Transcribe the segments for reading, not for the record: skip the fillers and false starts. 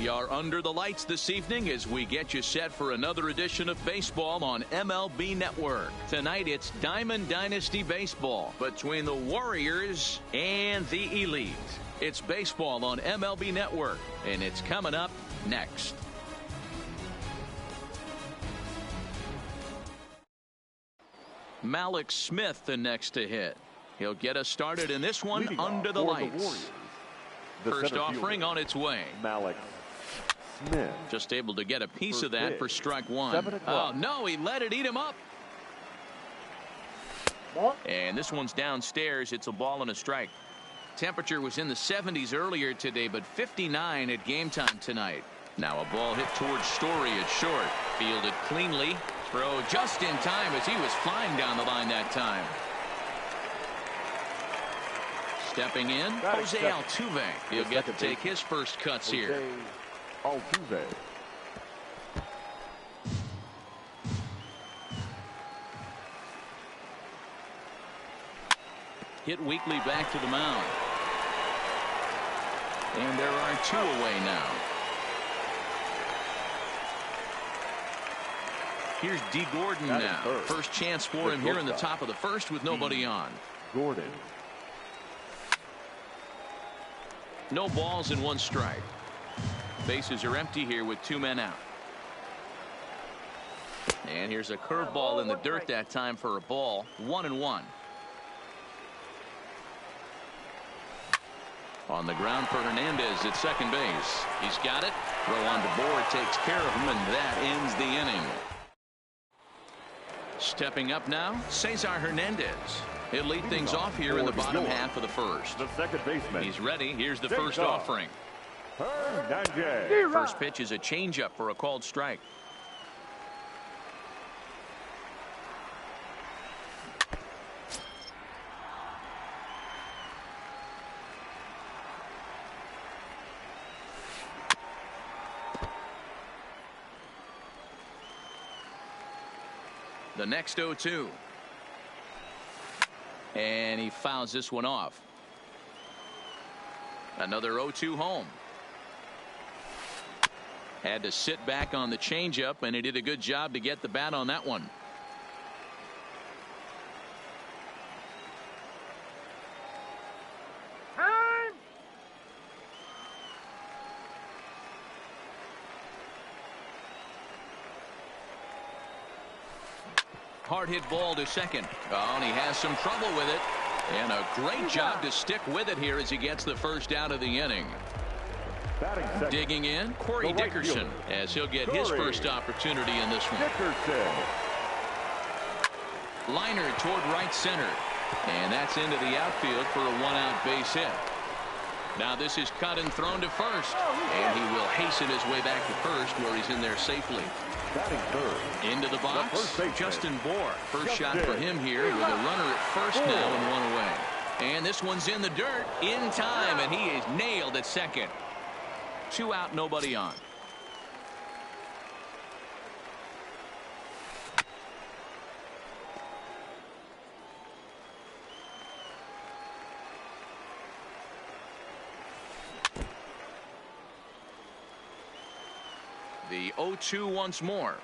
We are under the lights this evening as we get you set for another edition of baseball on MLB Network. Tonight it's Diamond Dynasty Baseball between the Warriors and the Elite. It's baseball on MLB Network, and it's coming up next. Malik Smith the next to hit. He'll get us started in this one under the lights. First offering on its way. Malik Smith. Just able to get a piece of that for strike one. Oh, no, he let it eat him up. And this one's downstairs. It's a ball and a strike. Temperature was in the 70s earlier today, but 59 at game time tonight. Now a ball hit towards Story at short. Fielded cleanly. Throw just in time as he was flying down the line that time. Stepping in, Jose Altuve. He'll get to take his first cuts here. Altuve. Hit weakly back to the mound. And there are two away now. Here's D. Gordon now. First chance for him here in the top of the first with nobody on. Gordon. No balls and one strike. Bases are empty here with two men out. And here's a curveball in the dirt that time for a ball. 1-1. On the ground for Hernandez at second base. He's got it. Throw on DeBoer takes care of him, and that ends the inning. Stepping up now, Cesar Hernandez. He'll lead things off here in the bottom half of the first. The second baseman. He's ready. Here's the first offering. Hernandez. First pitch is a changeup for a called strike. The next 0-2. And he fouls this one off. Another 0-2 home. Had to sit back on the changeup, and he did a good job to get the bat on that one. Hard hit ball to second. Oh, and he has some trouble with it. And a great job to stick with it here as he gets the first out of the inning. Digging in, Corey Dickerson, as he'll get his first opportunity in this one. Liner toward right center. And that's into the outfield for a one-out base hit. Now this is cut and thrown to first. And he will hasten his way back to first, where he's in there safely. Into the box, Justin Bour. First shot for him here with a runner at first now and one away. And this one's in the dirt in time, and he is nailed at second. Two out, nobody on. The 0-2 once more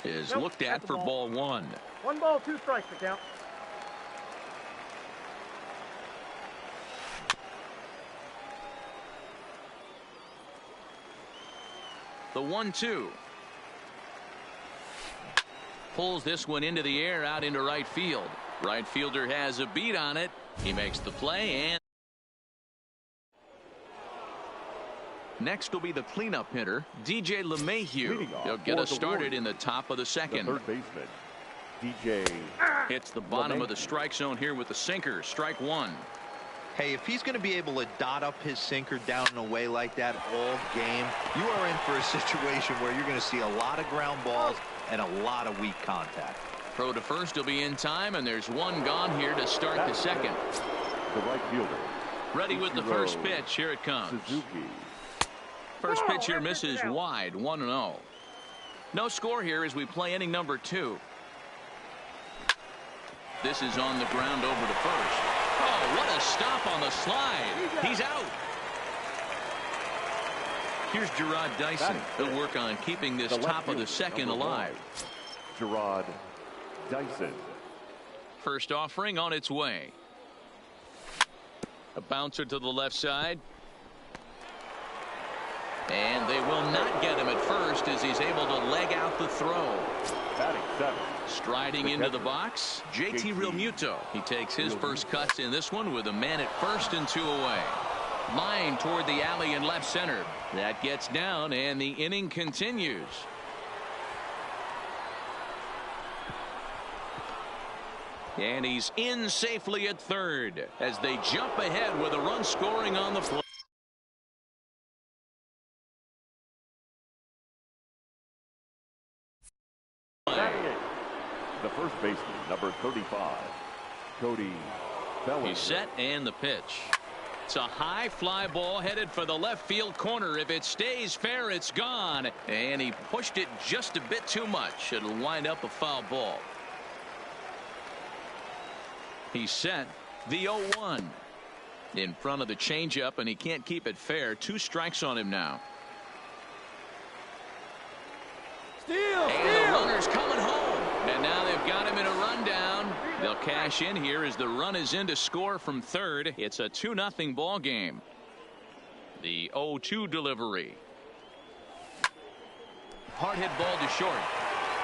is looked at for ball one. 1 ball, 2 strikes to count. The 1-2 pulls this one into the air out into right field. Right fielder has a beat on it. He makes the play, and next will be the cleanup hitter, DJ LeMahieu. He'll get us started in the top of the second. The third baseman, DJ. Hits the bottom of the strike zone here with the sinker. Strike one. Hey, if he's going to be able to dot up his sinker down and away like that all game, you are in for a situation where you're going to see a lot of ground balls and a lot of weak contact. Throw to first will be in time, and there's one gone here to start the second. The right fielder. Ready with the first pitch. Here it comes. Suzuki. First pitch here misses wide. 1-0. No score here as we play inning number 2. This is on the ground over to first. Oh, what a stop on the slide. He's out. Here's Gerard Dyson. He'll work on keeping this top of the second alive. Gerard Dyson. First offering on its way. A bouncer to the left side. And they will not get him at first as he's able to leg out the throw. Batting seven. Striding into the box, JT Realmuto. He takes his first cuts in this one with a man at first and 2 away. Line toward the alley in left center. That gets down and the inning continues. And he's in safely at third as they jump ahead with a run scoring on the play. The first baseman, number 35, Cody Bellinger. He's set and the pitch. It's a high fly ball headed for the left field corner. If it stays fair, it's gone. And he pushed it just a bit too much. It'll wind up a foul ball. He's set the 0-1 in front of the changeup, and he can't keep it fair. 2 strikes on him now. And the runner's coming home. And now they've got him in a rundown. They'll cash in here as the run is in to score from third. It's a 2-0 ball game. The 0-2 delivery. Hard hit ball to short.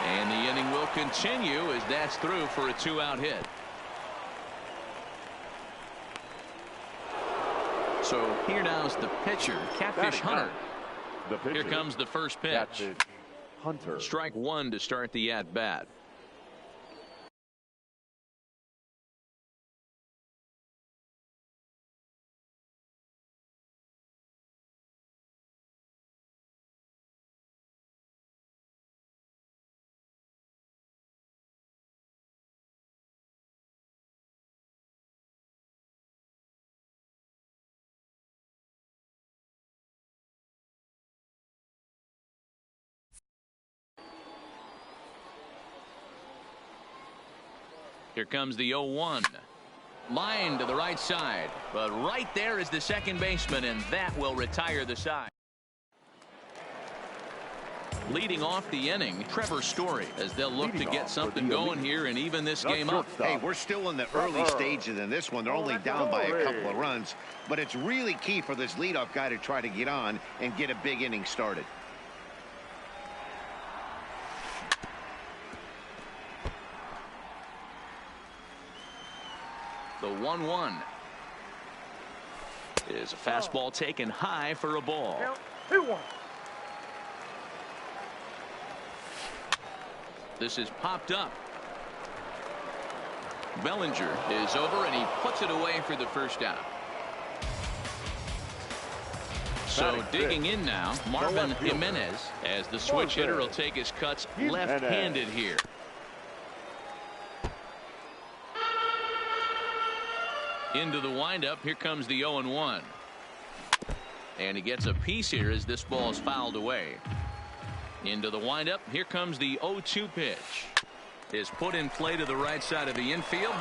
And the inning will continue as that's through for a 2-out hit. So here now is the pitcher, Catfish Hunter. Here comes the first pitch. Catfish Hunter. Strike 1 to start the at-bat. Here comes the 0-1. Line to the right side. But right there is the second baseman, and that will retire the side. Leading off the inning, Trevor Story, as they'll look to get something going here and even this game up. Hey, we're still in the early stages in this one. They're only down by a couple of runs. But it's really key for this leadoff guy to try to get on and get a big inning started. The 1-1 is a fastball taken high for a ball. 2-1. This is popped up. Bellinger is over and he puts it away for the first out. So digging in now, Marvin Jimenez, as the switch hitter will take his cuts left-handed here. Into the windup. Here comes the 0-1. And he gets a piece here as this ball is fouled away. Into the windup. Here comes the 0-2 pitch. Is put in play to the right side of the infield.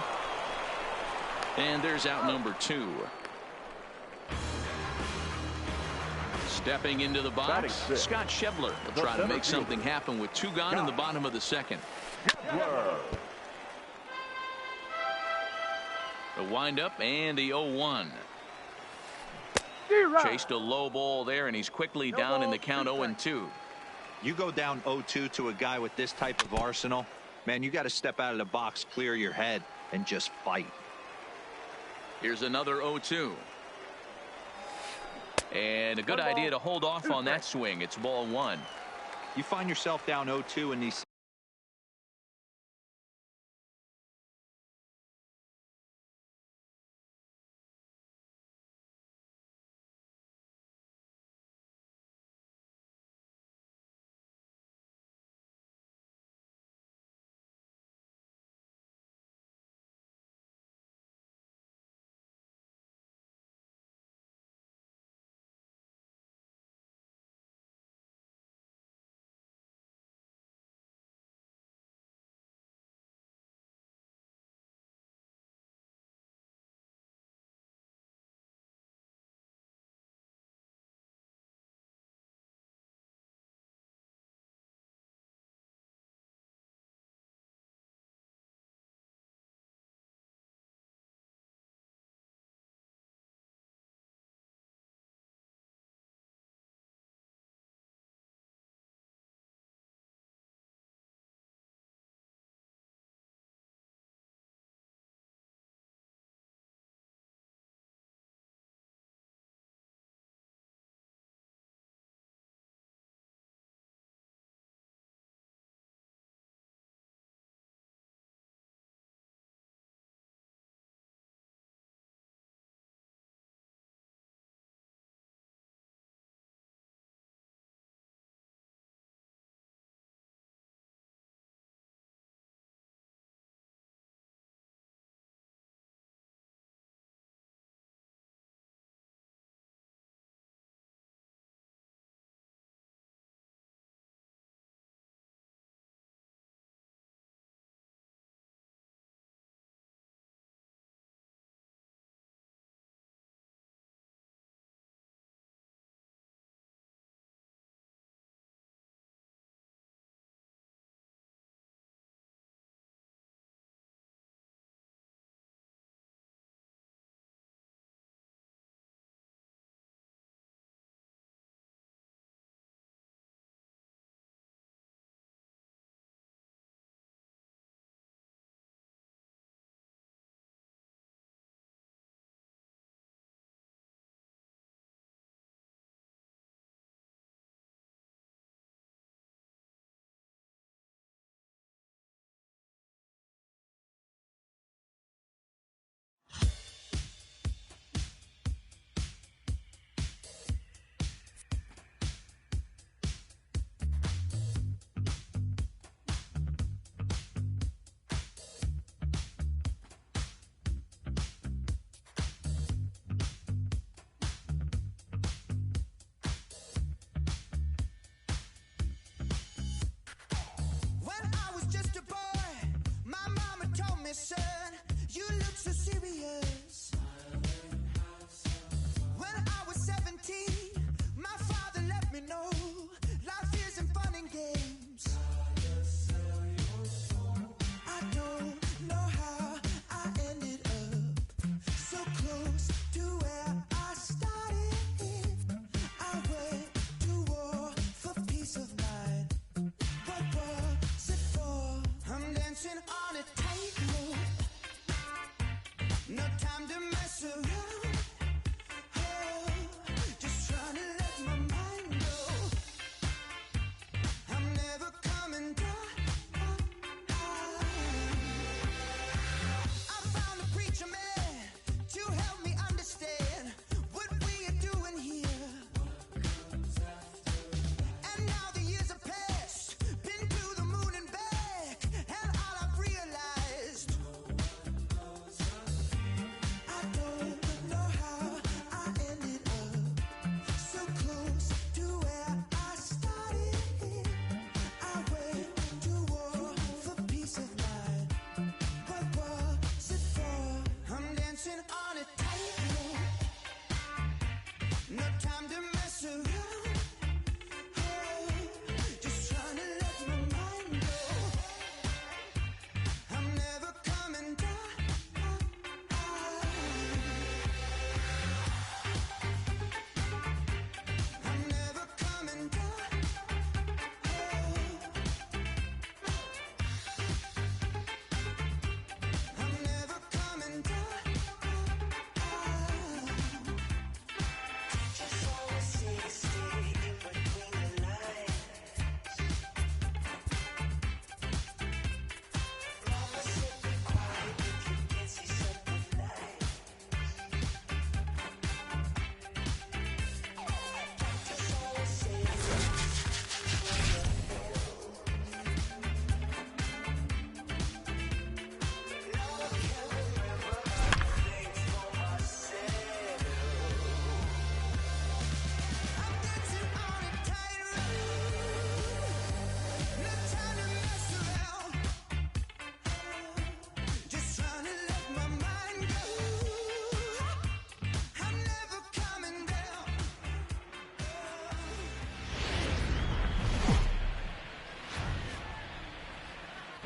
And there's out number 2. Stepping into the box, Scott Schebler will try to make something happen with 2 gone in the bottom of the second. The windup and the 0-1. Chased a low ball there, and he's quickly down in the count 0-2. You go down 0-2 to a guy with this type of arsenal, man, you got to step out of the box, clear your head, and just fight. Here's another 0-2. And a good idea to hold off on that swing. It's ball 1. You find yourself down 0-2 in these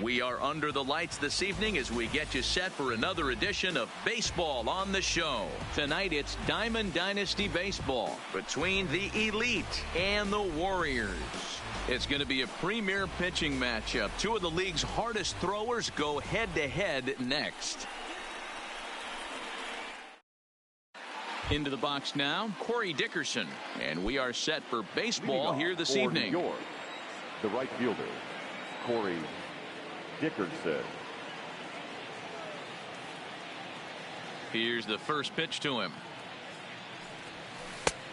We are under the lights this evening as we get you set for another edition of Baseball on the Show. Tonight it's Diamond Dynasty Baseball between the Elite and the Warriors. It's going to be a premier pitching matchup. Two of the league's hardest throwers go head-to-head next. Into the box now, Corey Dickerson. And we are set for baseball here this evening. York, the right fielder, Corey Dickerson. Here's the first pitch to him.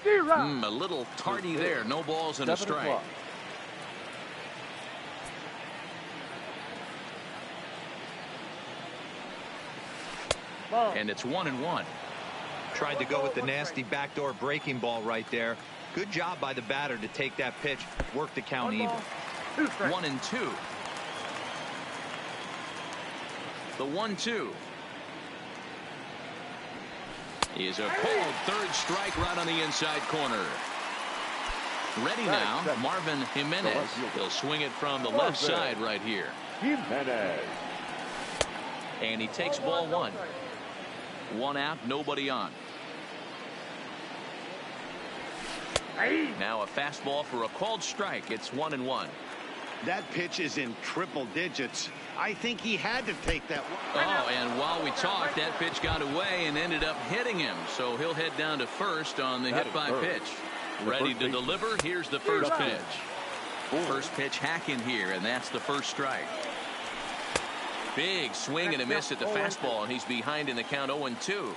A little tardy there. No balls and a strike. And it's 1-1. Tried to go with the nasty backdoor breaking ball right there. Good job by the batter to take that pitch, work the count even. 1-2. The 1-2 is a cold third strike right on the inside corner. Ready now, Marvin Jimenez. He'll swing it from the left side right here. Jimenez. And he takes ball one. One out, nobody on. Now a fastball for a called strike. It's 1-1. That pitch is in triple digits. I think he had to take that one. Oh, and while we talked, that pitch got away and ended up hitting him. So he'll head down to first on the hit-by pitch. Ready to deliver. Here's the first pitch. First pitch hacking here, and that's the first strike. Big swing and a miss at the fastball, and he's behind in the count 0-2.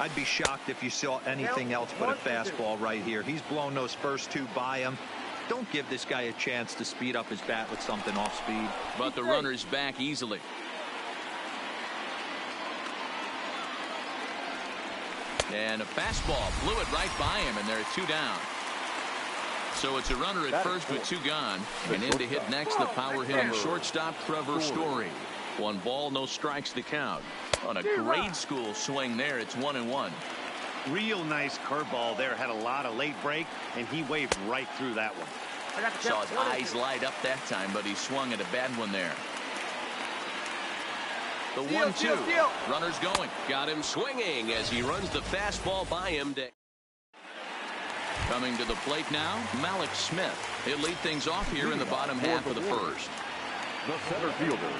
I'd be shocked if you saw anything else but a fastball right here. He's blown those first two by him. Don't give this guy a chance to speed up his bat with something off speed. But the runner's back easily. And a fastball blew it right by him, and there are two down. So it's a runner at first with two gone. And in to hit next, the power hitting shortstop Trevor Story. 1 ball, no strikes to count. On a grade school swing there, it's 1-1. Real nice curveball there. Had a lot of late break, and he waved right through that one. Saw his eyes light up that time, but he swung at a bad one there. The 1-2. Runner's going. Got him swinging as he runs the fastball by him. Coming to the plate now, Malik Smith. He'll lead things off here in the bottom half of the first. The center fielder.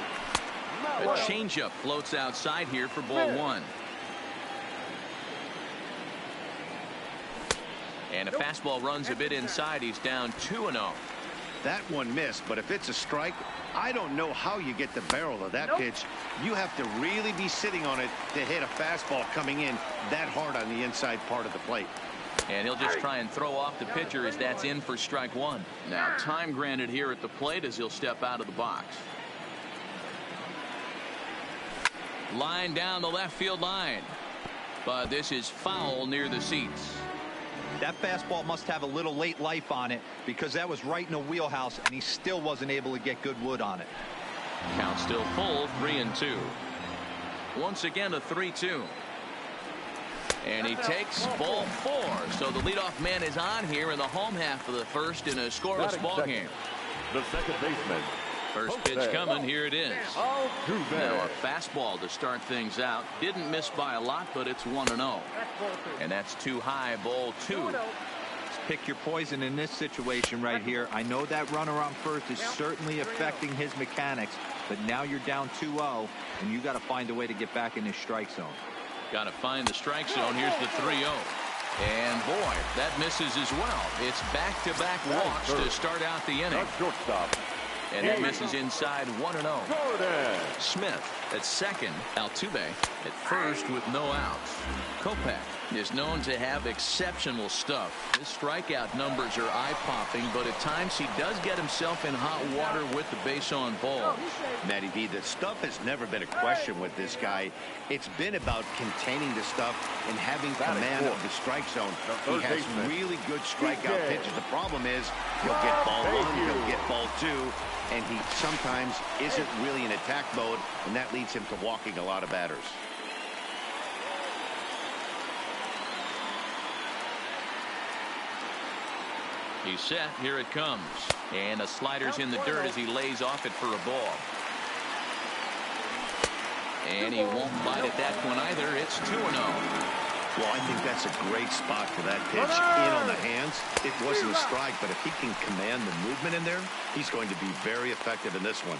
A changeup floats outside here for ball one. And a fastball runs a bit inside. He's down 2-0. That one missed, but if it's a strike, I don't know how you get the barrel of that pitch. You have to really be sitting on it to hit a fastball coming in that hard on the inside part of the plate. And he'll just try and throw off the pitcher as that's in for strike one. Now time granted here at the plate as he'll step out of the box. Line down the left field line. But this is foul near the seats. That fastball must have a little late life on it because that was right in the wheelhouse and he still wasn't able to get good wood on it. Count still full, 3-2. Once again a 3-2. And he takes ball four. So the leadoff man is on here in the home half of the first in a scoreless ball game. The second baseman. First pitch coming. Here it is. Now a fastball to start things out. Didn't miss by a lot, but it's 1-0. And that's too high. Ball two. Pick your poison in this situation right here. I know that runner on first is certainly affecting his mechanics, but now you're down 2-0, and you got to find a way to get back in this strike zone. Got to find the strike zone. Here's the 3-0. And boy, that misses as well. It's back-to-back walks to start out the inning. Shortstop. And it misses inside 1-0. Smith at second. Altuve at first with no outs. Kopech is known to have exceptional stuff. His strikeout numbers are eye-popping, but at times he does get himself in hot water with the base on balls. Matty B, the stuff has never been a question with this guy. It's been about containing the stuff and having command of the strike zone. He has really good strikeout pitches. The problem is he'll get ball one, he'll get ball two, and he sometimes isn't really in attack mode, and that leads him to walking a lot of batters. He's set. Here it comes. And a slider's in the dirt as he lays off it for a ball. And he won't bite at that one either. It's 2-0. Well, I think that's a great spot for that pitch. In on the hands. It wasn't a strike, but if he can command the movement in there, he's going to be very effective in this one.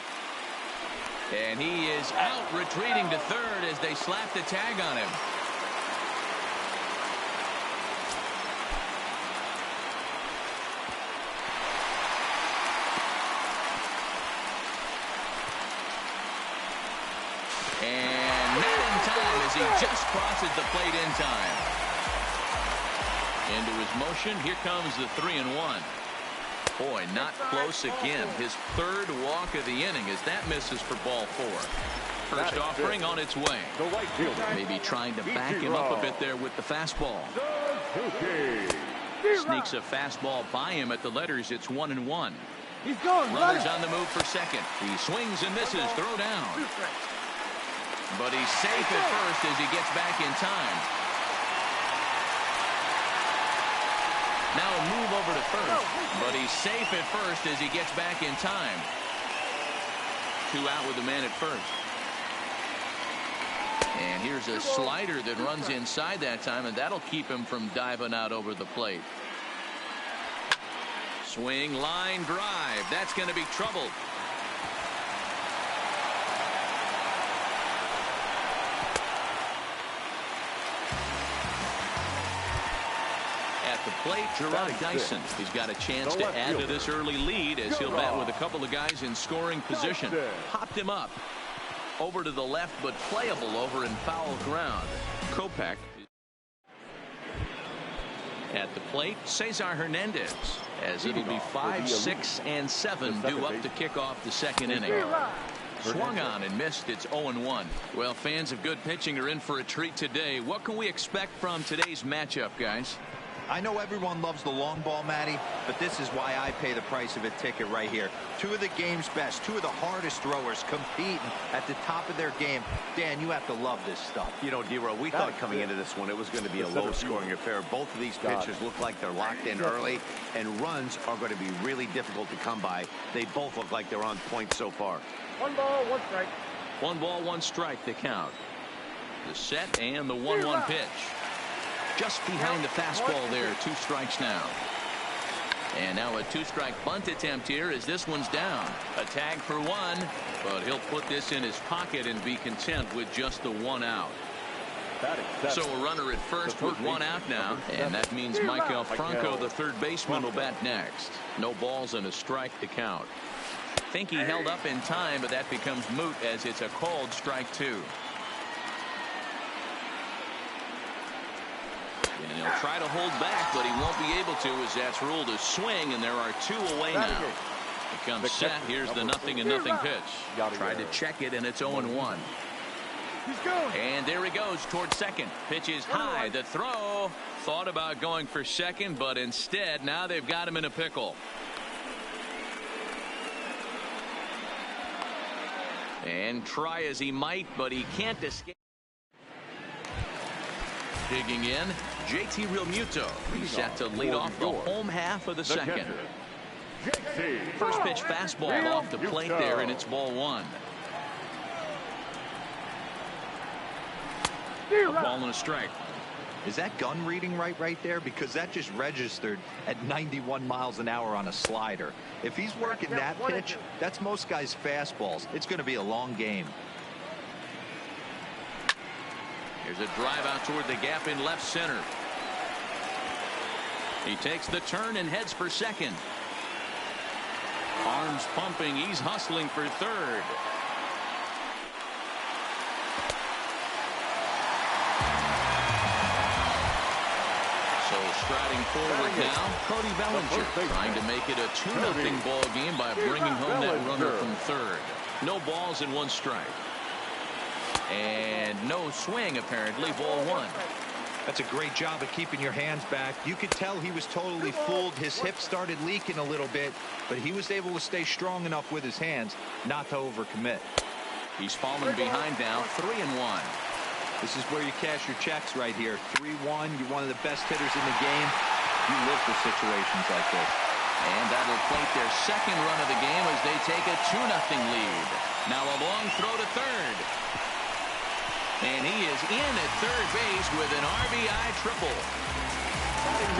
And he is out, retreating to third as they slap the tag on him. And not in time as he just crosses the plate in time. Into his motion. Here comes the 3-1. Boy, not close again. His third walk of the inning as that misses for ball 4. First offering on its way. Maybe trying to back him up a bit there with the fastball. Sneaks a fastball by him at the letters. It's 1-1. He's going. Runners on the move for second. He swings and misses. Throw down. But he's safe at first as he gets back in time. Now a move over to first, but he's safe at first as he gets back in time. 2 out with the man at first. And here's a slider that runs inside that time, and that'll keep him from diving out over the plate. Swing, line, drive. That's going to be trouble. At the plate, Gerard Dyson. He's got a chance to add to this early lead as he'll bat with a couple of guys in scoring position. Popped him up over to the left, but playable over in foul ground. Kopech. At the plate, Cesar Hernandez, as it'll be 5, 6, and 7 due up to kick off the second inning. Swung on and missed. It's 0-1. Well, fans of good pitching are in for a treat today. What can we expect from today's matchup, guys? I know everyone loves the long ball, Matty, but this is why I pay the price of a ticket right here. 2 of the game's best, 2 of the hardest throwers competing at the top of their game. Dan, you have to love this stuff. You know, D-Row, we thought coming into this one it was going to be a low-scoring affair. Both of these pitchers look like they're locked in early, and runs are going to be really difficult to come by. They both look like they're on point so far. 1 ball, 1 strike. 1 ball, 1 strike to count. The set and the 1-1 pitch. Just behind the fastball there. 2 strikes now. And now a 2-strike bunt attempt here as this one's down. A tag for 1, but he'll put this in his pocket and be content with just the 1 out. So a runner at first with 1 out now, and that means Michael Franco, the third baseman, will bat next. No balls and a strike to count. Think he held up in time, but that becomes moot as it's a called strike 2. And he'll try to hold back, but he won't be able to as that's ruled a swing, and there are 2 away now. It comes set. Here's the 0-0 pitch. Tried to check it, and it's 0-1. And there he goes towards second. Pitch is high. The throw. Thought about going for second, but instead now they've got him in a pickle. And try as he might, but he can't escape. Digging in, JT Realmuto. He's set to lead off the home half of the second. First pitch fastball off the plate there, and it's ball 1. A ball and a strike. Is that gun reading right there? Because that just registered at 91 miles an hour on a slider. If he's working that pitch, that's most guys' fastballs. It's going to be a long game. Here's a drive out toward the gap in left center. He takes the turn and heads for second. Arms pumping. He's hustling for third. So striding forward now, Cody Bellinger trying to make it a 2-0 ball game by bringing home that runner from third. No balls and 1 strike. And no swing, apparently. Ball 1. That's a great job of keeping your hands back. You could tell he was totally fooled. His hip started leaking a little bit, but he was able to stay strong enough with his hands not to overcommit. He's fallen behind now, 3-1. This is where you cash your checks right here. 3-1. You're one of the best hitters in the game. You live for situations like this. And that'll plate their second run of the game as they take a 2-0 lead. Now a long throw to third. And he is in at third base with an RBI triple.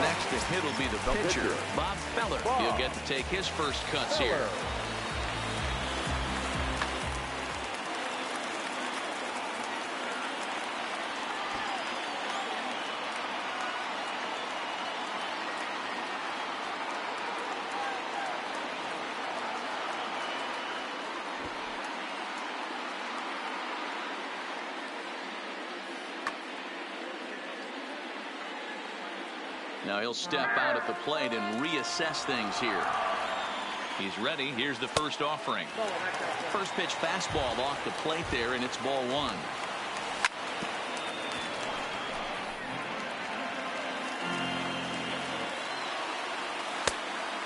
Next to hit will be the pitcher, Bob Feller. He'll get to take his first cuts here. Now he'll step out at the plate and reassess things here. He's ready. Here's the first offering. First pitch fastball off the plate there, and it's ball one.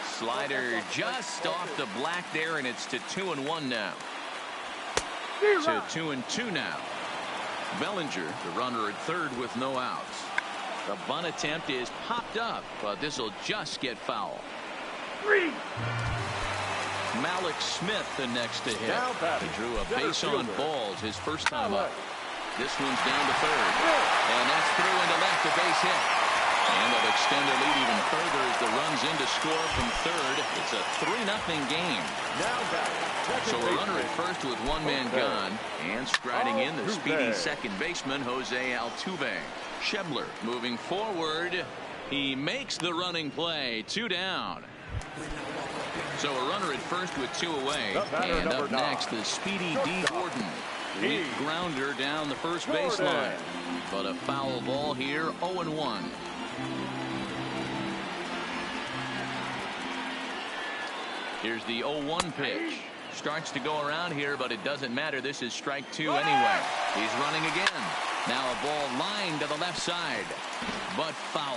Slider just off the black there, and it's to 2-1 now. To 2-2 now. Bellinger, the runner at third with no outs. The bunt attempt is popped up, but this will just get foul. Malik Smith the next to hit. He drew a base on balls his first time up. This one's down to third. And that's through into left, a base hit. And they'll extend their lead even further as the runs in to score from third. It's a 3-0 game. So a runner at first with one man gone. And striding in the speedy second baseman, Jose Altuve. Schebler moving forward. He makes the running play. 2 down. So a runner at first with 2 away. And up next, the speedy D. Gordon. Weak grounder down the first baseline. But a foul ball here, 0-1. Here's the 0-1 pitch. Starts to go around here, but it doesn't matter. This is strike 2 anyway. He's running again. Now a ball lined to the left side, but foul.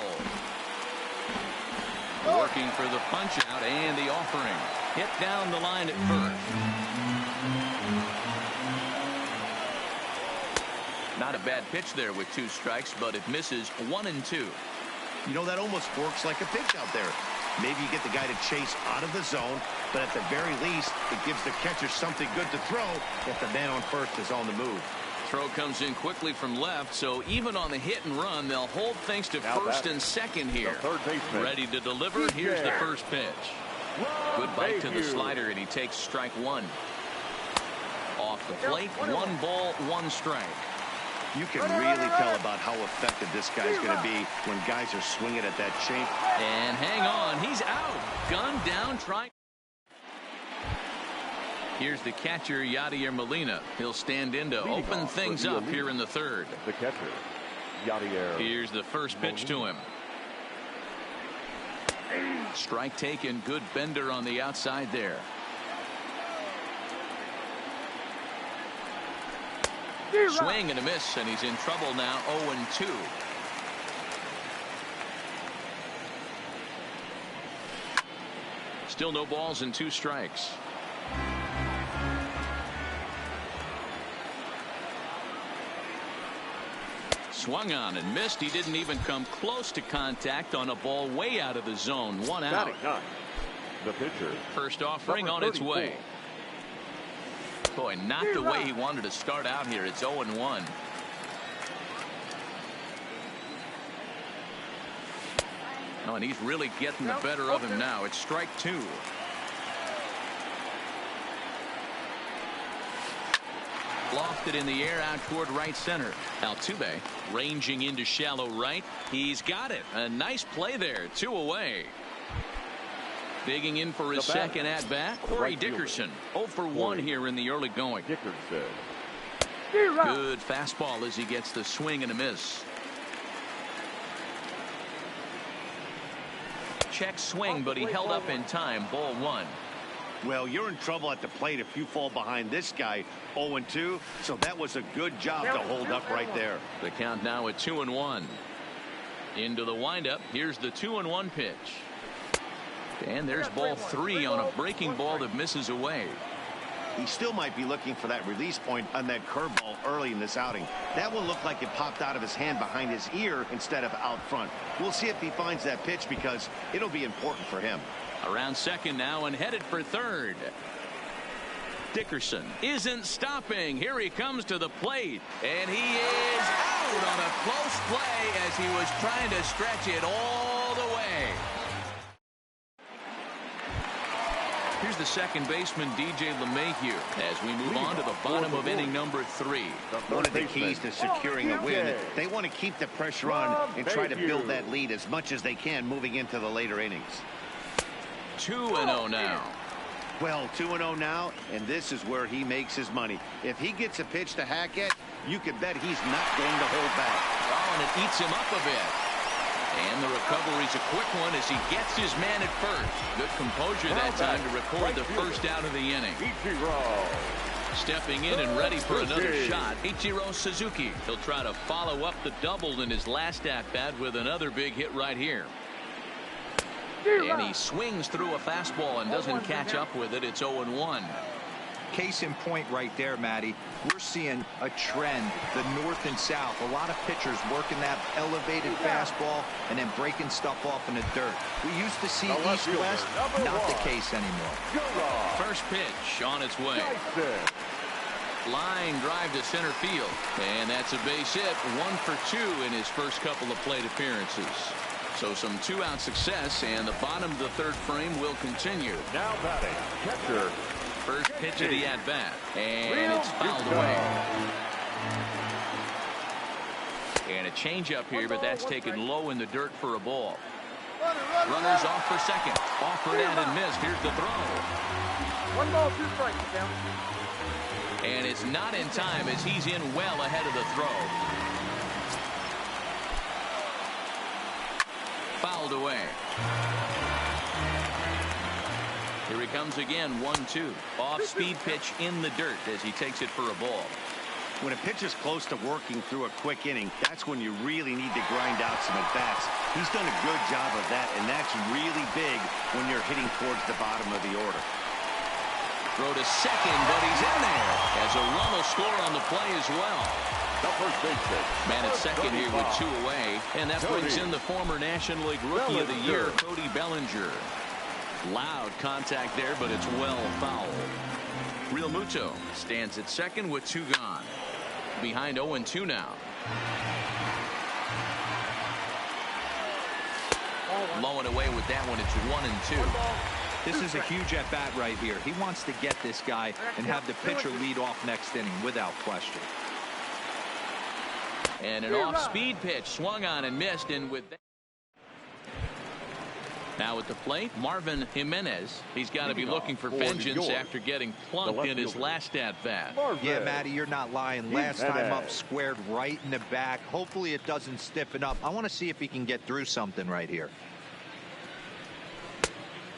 Working for the punch out and the offering. Hit down the line at first. Not a bad pitch there with 2 strikes, but it misses 1-2. You know, that almost works like a pitch out there. Maybe you get the guy to chase out of the zone, but at the very least, it gives the catcher something good to throw if the man on first is on the move. Throw comes in quickly from left, so even on the hit and run, they'll hold things to first and second here. Ready to deliver. Here's the first pitch. Good bite to the slider, and he takes strike 1. Off the plate, 1 ball, 1 strike. You can really tell about how effective this guy's going to be when guys are swinging at that change. And hang on, he's out. Gunned down, trying. Here's the catcher, Yadier Molina. He'll stand in to open things up here in the third. The catcher, Yadier. Here's the first pitch to him. Strike taken, good bender on the outside there. Swing and a miss, and he's in trouble now, 0-2. Still no balls and 2 strikes. Swung on and missed. He didn't even come close to contact on a ball way out of the zone. 1 out. The pitcher. First offering on its way. Boy, not the way he wanted to start out here. It's 0-1. Oh, and he's really getting the better of him now. It's strike 2. Lofted in the air out toward right center. Altuve ranging into shallow right. He's got it. A nice play there. 2 away. Digging in for his second at bat, Corey Dickerson. 0 for 1 here in the early going. Good fastball as he gets the swing and a miss. Check swing, but he held up in time. Ball 1. Well, you're in trouble at the plate if you fall behind this guy. 0-2, so that was a good job to hold up right there. The count now at 2-1. Into the windup. Here's the 2-1 pitch. And there's ball 3 on a breaking ball that misses away. He still might be looking for that release point on that curveball early in this outing. That one looked like it popped out of his hand behind his ear instead of out front. We'll see if he finds that pitch because it'll be important for him. Around second now and headed for third. Dickerson isn't stopping. Here he comes to the plate, and he is out on a close play as he was trying to stretch it all the way. Here's the second baseman, DJ LeMahieu, as we move on to the bottom of inning number 3. One of the keys to securing a win, they want to keep the pressure on and try to build that lead as much as they can moving into the later innings. 2-0 now. Well, 2-0 now, and this is where he makes his money. If he gets a pitch to hack at, you can bet he's not going to hold back. Oh, and it eats him up a bit. And the recovery's a quick one as he gets his man at first. Good composure that time to record the first out of the inning. Stepping in and ready for another shot, Ichiro Suzuki. He'll try to follow up the double in his last at-bat with another big hit right here. And he swings through a fastball and doesn't catch up with it. It's 0-1. Case in point right there, Matty. We're seeing a trend, the north and south. A lot of pitchers working that elevated fastball and then breaking stuff off in the dirt. We used to see east-west, not the case anymore. First pitch on its way. Line drive to center field. And that's a base hit. 1 for 2 in his first couple of plate appearances. So some 2-out success, and the bottom of the third frame will continue. Now batting, catcher. First pitch of the at-bat, and it's fouled away. And a changeup here, but that's taken low in the dirt for a ball. Runners off for second. Offered and missed. Here's the throw. 1 ball, 2 strikes, down. And it's not in time as he's in well ahead of the throw. Fouled away. Here he comes again, 1-2. Off-speed pitch in the dirt as he takes it for a ball. When a pitcher's close to working through a quick inning, that's when you really need to grind out some at-bats. He's done a good job of that, and that's really big when you're hitting towards the bottom of the order. Throw to second, but he's in there as a run will score on the play as well. Man at second here with 2 away, and that brings in the former National League Rookie of the Year, Cody Bellinger. Loud contact there, but it's well fouled. Real Muto stands at second with 2 gone. Behind 0-2 now. Low and away with that one. It's 1-2. This is a huge at-bat right here. He wants to get this guy and have the pitcher lead off next inning without question. And an off-speed pitch swung on and missed, and with that. Now at the plate, Marvin Jimenez. He's got to be looking for vengeance after getting plunked in his last at-bat. Yeah, Matty, you're not lying. Last time up, squared right in the back. Hopefully it doesn't stiffen up. I want to see if he can get through something right here.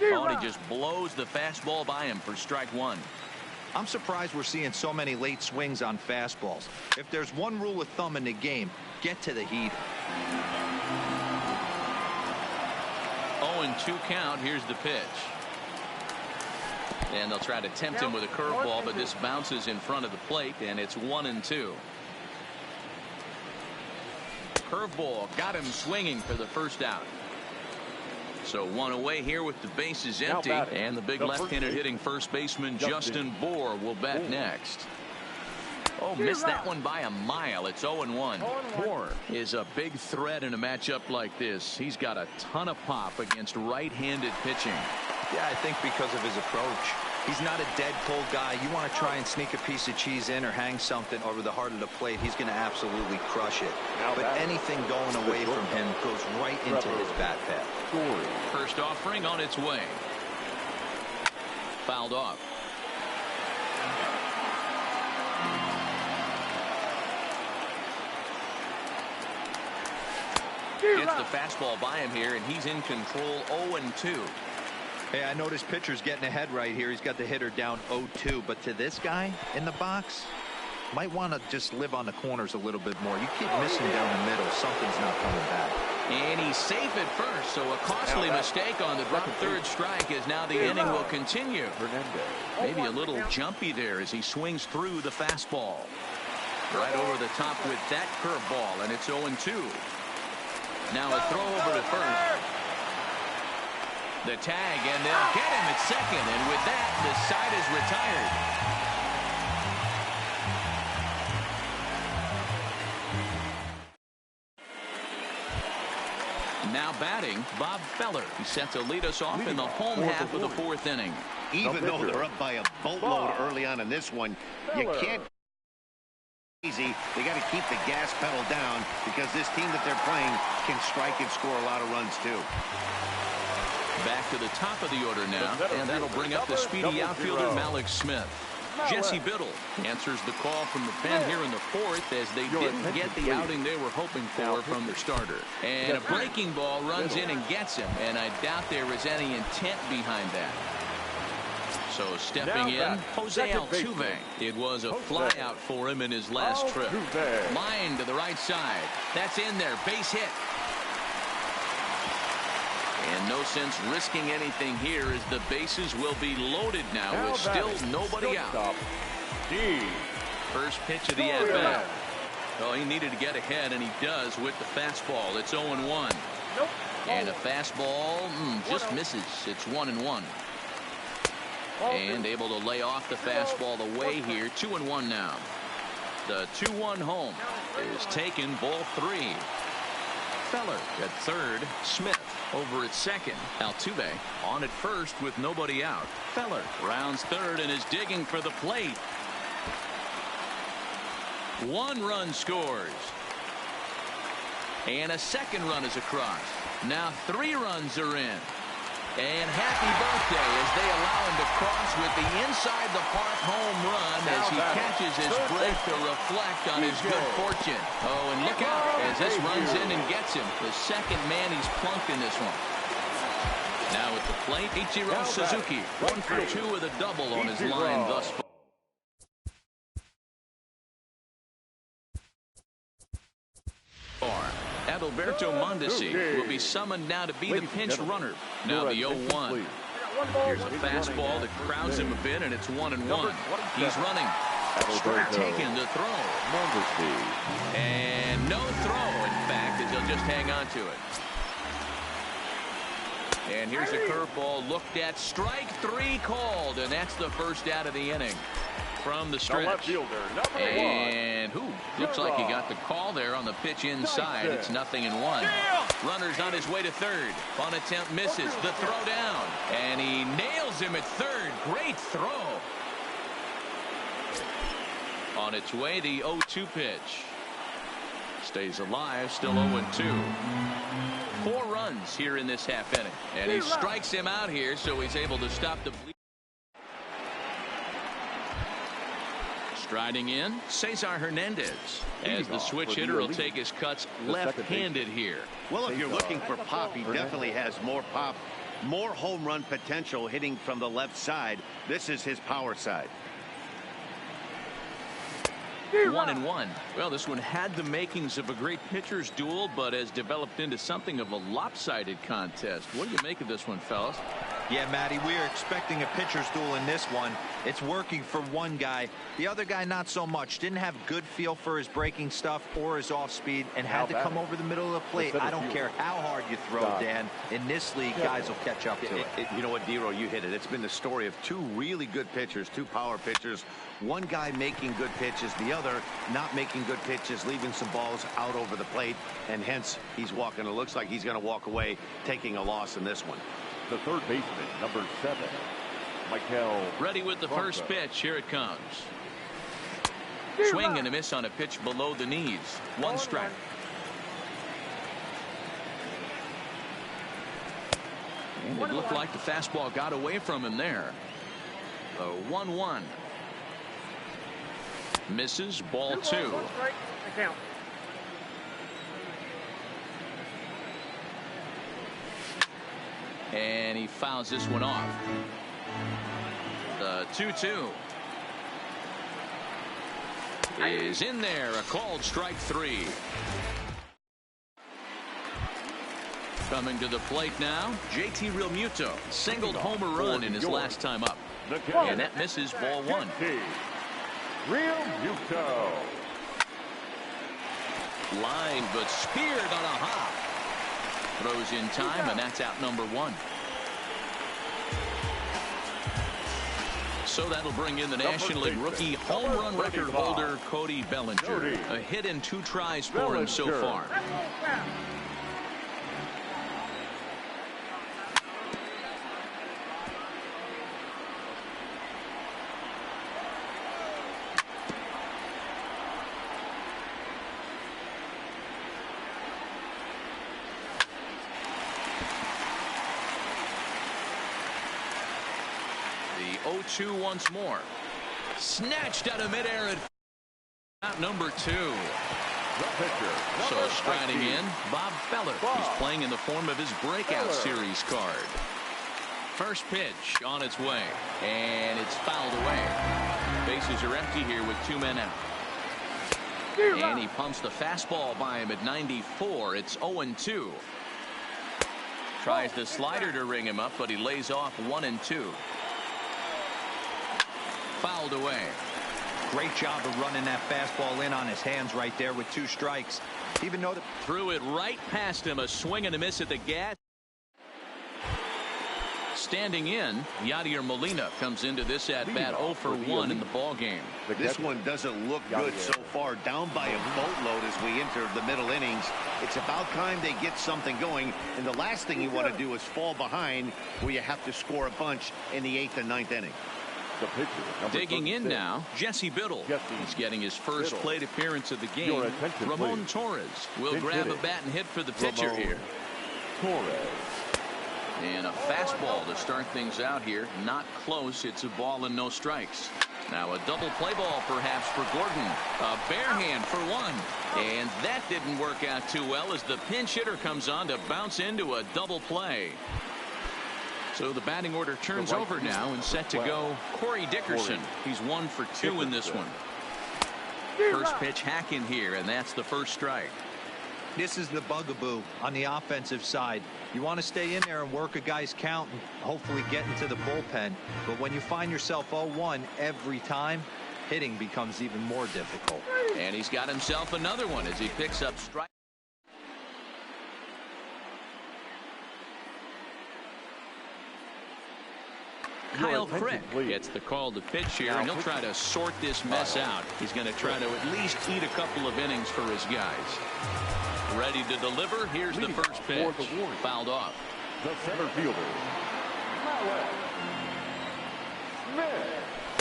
Oh, and he just blows the fastball by him for strike 1. I'm surprised we're seeing so many late swings on fastballs. If there's one rule of thumb in the game, get to the heater. 0-2 count. Here's the pitch. And they'll try to tempt him with a curveball, but this bounces in front of the plate, and it's 1-2. Curveball got him swinging for the first out. So 1 away here with the bases empty, and the big left-handed hitting first baseman Justin Bour will bat next. Oh, missed that one by a mile. It's 0-1. Bour is a big threat in a matchup like this. He's got a ton of pop against right-handed pitching. Yeah, I think because of his approach. He's not a dead cold guy. You want to try and sneak a piece of cheese in or hang something over the heart of the plate, he's going to absolutely crush it. But anything going away from him goes right into his bat path. First offering on its way. Fouled off. Gets the fastball by him here, and he's in control. 0-2. Hey, I noticed pitcher's getting ahead right here. He's got the hitter down 0-2, but to this guy in the box, might want to just live on the corners a little bit more. You keep missing down the middle, something's not coming back. And he's safe at first, so a costly mistake on the drop third strike as now the inning will continue. Maybe a little jumpy there as he swings through the fastball. Right over the top with that curveball, and it's 0-2. Now a throw over to first. The tag, and they'll get him at second. And with that, the side is retired. Now batting, Bob Feller. He set to lead us off in the home half of the fourth inning. Even though they're up by a boatload early on in this one, you can't easy. They got to keep the gas pedal down because this team that they're playing can strike and score a lot of runs too. Back to the top of the order now, and that'll bring up the speedy outfielder Malik Smith. Jesse Biddle answers the call from the pen here in the fourth as they didn't get the outing they were hoping for from their starter. And a breaking ball runs in and gets him, and I doubt there was any intent behind that. So stepping in, Jose Altuve. It was a fly out for him in his last trip. Line to the right side. That's in there. Base hit. And no sense risking anything here as the bases will be loaded now with still nobody out. First pitch of the at-bat. Oh, he needed to get ahead, and he does with the fastball. It's 0-1. And a fastball just misses. It's 1-1. And able to lay off the fastball away here. 2-1 now. The 2-1 home is taken, ball 3. Feller at third. Smith over at second. Altuve on at first with nobody out. Feller rounds third and is digging for the plate. 1 run scores. And a second run is across. Now 3 runs are in. And happy birthday as they allow him to cross with the inside the park home run as he catches his breath to reflect on his good fortune. Oh, and look out as this runs in and gets him. The second man he's plunked in this one. Now at the plate, Ichiro Suzuki. 1 for 2 with a double on his line thus far. Adalberto Mondesi will be summoned now to be the pinch runner. Now the 0-1. Here's a fastball that crowds him a bit, and it's 1-1. He's running. Strike taken to throw. And no throw, in fact, as he'll just hang on to it. And here's a curveball looked at. Strike 3 called, and that's the first out of the inning. From the stretch. And looks like he got the call there on the pitch inside. It's 0-1. Runner's on his way to third. Fun attempt misses. The throw down. And he nails him at third. Great throw. On its way, the 0-2 pitch. Stays alive, still 0-2. 4 runs here in this half inning. And he strikes him out here, so he's able to stop the bleed. Striding in, Cesar Hernandez, as the switch hitter will take his cuts left-handed here. Well, if you're looking for pop, he definitely has more pop, more home run potential hitting from the left side. This is his power side. 1-1. Well, this one had the makings of a great pitcher's duel, but has developed into something of a lopsided contest. What do you make of this one, fellas? Yeah, Matty, we are expecting a pitcher's duel in this one. It's working for one guy. The other guy, not so much. Didn't have good feel for his breaking stuff or his off speed and had to come over the middle of the plate. I don't care how hard you throw, Dan. In this league, guys will catch up to it. You know what, Dero, you hit it. It's been the story of 2 really good pitchers, 2 power pitchers. One guy making good pitches, the other not making good pitches, leaving some balls out over the plate, and hence he's walking. It looks like he's going to walk away taking a loss in this one. The third baseman, number 7, Michael. Ready with the first pitch. Here it comes. Swing and a miss on a pitch below the knees. 1 strike. And it looked like the fastball got away from him there. The 1-1. Misses, ball 2. And he fouls this one off. The 2-2 is in there. A called strike 3. Coming to the plate now, JT Realmuto. Singled homer run in his last time up. And that misses, ball 1. Realmuto. Line, but speared on a hop. Throws in time, and that's out number 1. So that'll bring in the National League rookie home run record holder, Cody Bellinger. A hit in 2 tries for him so far. The 0-2 once more. Snatched out of midair at number 2. So striding in, Bob Feller. He's playing in the form of his breakout series card. First pitch on its way, and it's fouled away. Bases are empty here with 2 men out. And he pumps the fastball by him at 94. It's 0-2. Tries the slider to ring him up, but he lays off 1-2. Fouled away. Great job of running that fastball in on his hands right there with 2 strikes. Even though threw it right past him, a swing and a miss at the gas. Standing in, Yadier Molina comes into this at bat 0 for 1 in the ball game. This one doesn't look good so far. Down by a boatload as we enter the middle innings. It's about time they get something going, and the last thing you want to do is fall behind where you have to score a bunch in the 8th and 9th inning. Digging in now, Jesse Biddle. He's getting his first plate appearance of the game. Ramon Torres will grab a bat and hit for the pitcher here. And a fastball to start things out here. Not close. It's a ball and no strikes. Now a double play ball perhaps for Gordon. A bare hand for 1. And that didn't work out too well as the pinch hitter comes on to bounce into a double play. So the batting order turns over now and set to go Corey Dickerson. He's 1 for 2 in this one. First pitch hack in here, and that's the first strike. This is the bugaboo on the offensive side. You want to stay in there and work a guy's count and hopefully get into the bullpen. But when you find yourself 0-1 every time, hitting becomes even more difficult. And he's got himself another one as he picks up strike. Kyle Crick gets the call to pitch here, and he'll try to sort this mess out. He's going to try to at least eat a couple of innings for his guys. Ready to deliver. Here's the first pitch. Fouled off. The center fielder,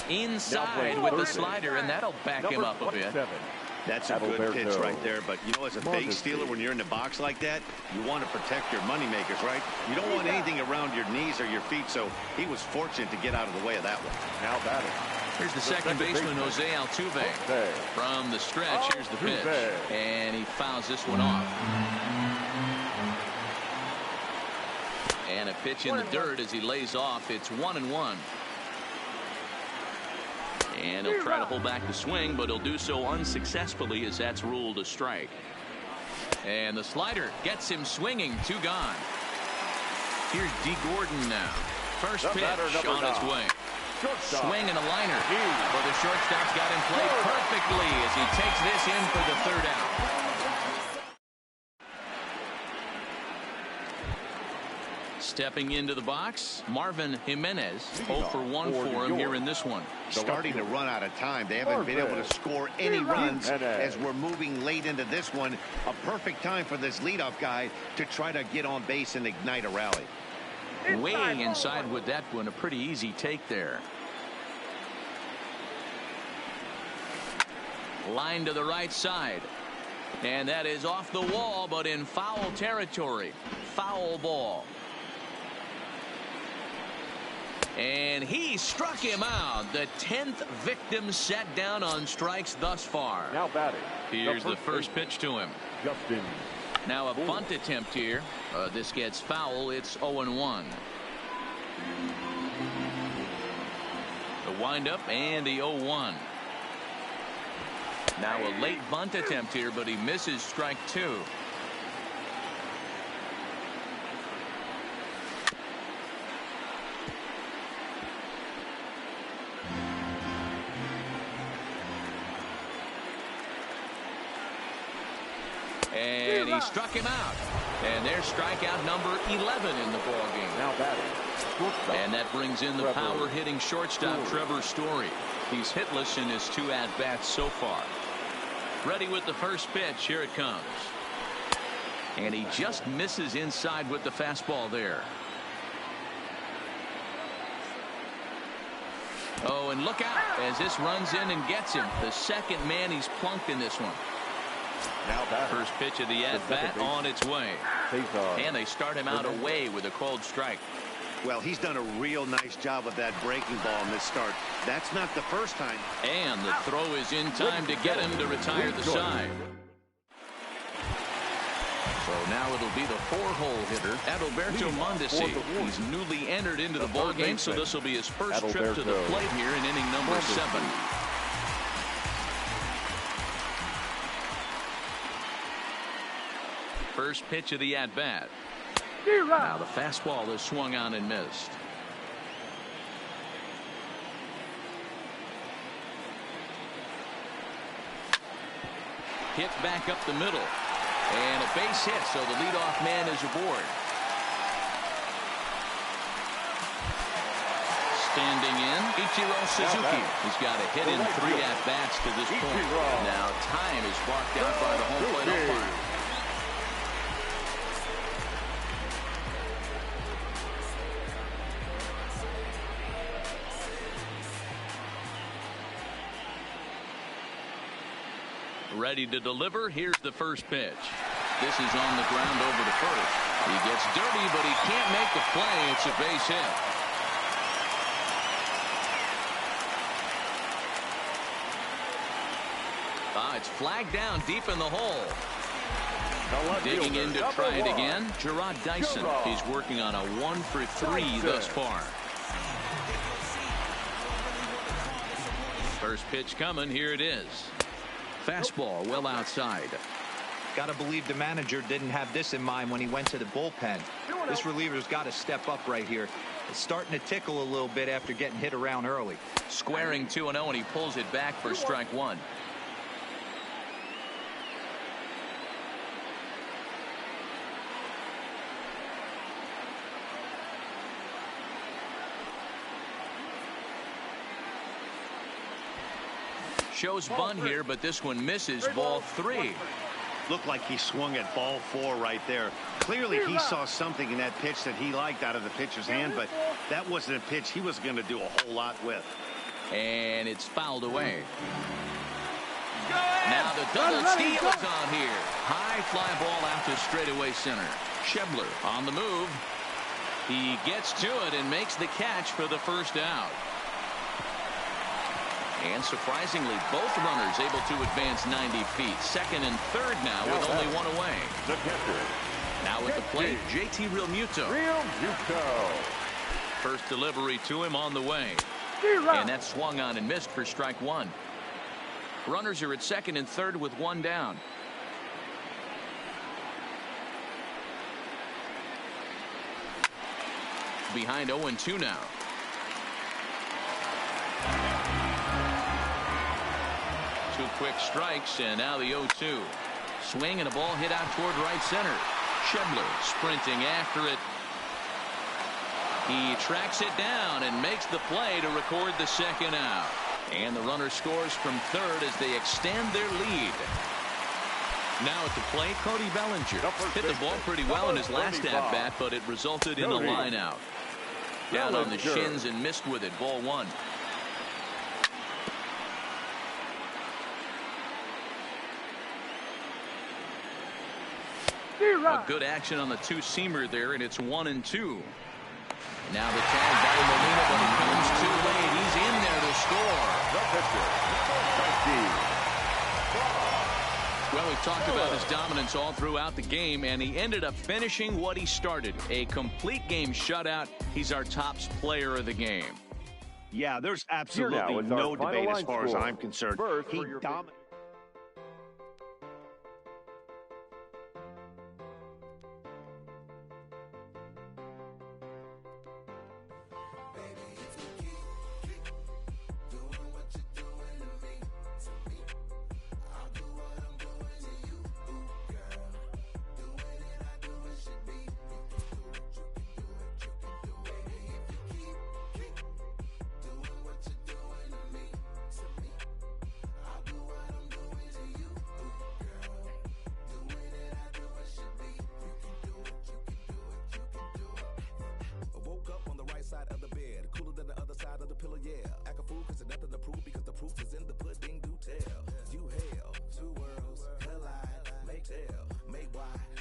Inside with the slider, and that'll back him up a bit. That's a good pitch right there, but you know, as a base stealer, when you're in the box like that, you want to protect your money makers, right? You don't want anything around your knees or your feet, so he was fortunate to get out of the way of that one. Now batting. Here's the second baseman, Jose Altuve. From the stretch, here's the pitch, and he fouls this one off. And a pitch in the dirt as he lays off. It's 1-1. And he'll try to hold back the swing, but he'll do so unsuccessfully as that's ruled a strike. And the slider gets him swinging. 2 gone. Here's D. Gordon now. First pitch on its way. Swing and a liner. But the shortstop's got him played perfectly as he takes this in for the 3rd out. Stepping into the box, Marvin Jimenez. 0 for 1 for him here in this one. Starting to run out of time. They haven't been able to score any runs as we're moving late into this one. A perfect time for this leadoff guy to try to get on base and ignite a rally. Way inside with that one. A pretty easy take there. Line to the right side. And that is off the wall, but in foul territory. Foul ball. And he struck him out. The 10th victim set down on strikes thus far. Now batting. Here's the first pitch to him. Justin. Now a bunt attempt here. This gets foul. It's 0-1. The windup and the 0-1. Now a late bunt attempt here, but he misses strike 2. And he struck him out. And there's strikeout number 11 in the ballgame. Now batting. And that brings in the power-hitting shortstop, Trevor Story. He's hitless in his 2 at-bats so far. Ready with the first pitch. Here it comes. And he just misses inside with the fastball there. Oh, and look out as this runs in and gets him. The second man he's plunked in this one. Now first pitch of the at-bat on its way. And they start him out away with a called strike. Well, he's done a real nice job of that breaking ball in this start. That's not the first time. And the throw is in time to get him to retire the side. So now it'll be the 4-hole hitter, Adalberto Mondesi. He's newly entered into the ball game, so this will be his first trip to the plate here in inning number 7. First pitch of the at-bat. Now the fastball is swung on and missed. Hit back up the middle. And a base hit, so the leadoff man is aboard. Standing in, Ichiro Suzuki. He's got a hit in 3 at-bats to this point. Now time is marked out by the home plate umpire. Ready to deliver. Here's the first pitch. This is on the ground over to first. He gets dirty, but he can't make the play. It's a base hit. It's flagged down deep in the hole. Digging in to try it again, Gerard Dyson. He's working on a 1-for-3 thus far. First pitch coming. Here it is. Fastball well outside. Gotta believe the manager didn't have this in mind when he went to the bullpen. This reliever's got to step up right here. It's starting to tickle a little bit after getting hit around early. Squaring 2-0, and he pulls it back for strike 1. Shows bunt here, but this one misses. Ball 3. Looked like he swung at ball 4 right there. Clearly he saw something in that pitch that he liked out of the pitcher's hand, but that wasn't a pitch he was going to do a whole lot with. And it's fouled away. Now the double steal is on here. High fly ball out to straightaway center. Schebler on the move. He gets to it and makes the catch for the first out. And surprisingly, both runners able to advance 90 feet. Second and third now with only one away. The catcher. Now at the plate, JT Realmuto. First delivery to him on the way. And that swung on and missed for strike 1. Runners are at second and third with one down. Behind 0-2 now. Two quick strikes, and now the 0-2. Swing and a ball hit out toward right center. Schebler sprinting after it. He tracks it down and makes the play to record the second out. And the runner scores from third as they extend their lead. Now at the plate, Cody Bellinger hit the ball pretty well in his last at-bat, but it resulted in a line out. Down on the shins and missed with it. Ball 1. A good action on the two-seamer there, and it's 1-2. Now the tag by Molina, but it comes too late. He's in there to score. Well, we've talked about his dominance all throughout the game, and he ended up finishing what he started. A complete game shutout. He's our top player of the game. Yeah, there's absolutely no debate as far as I'm concerned. He dominated.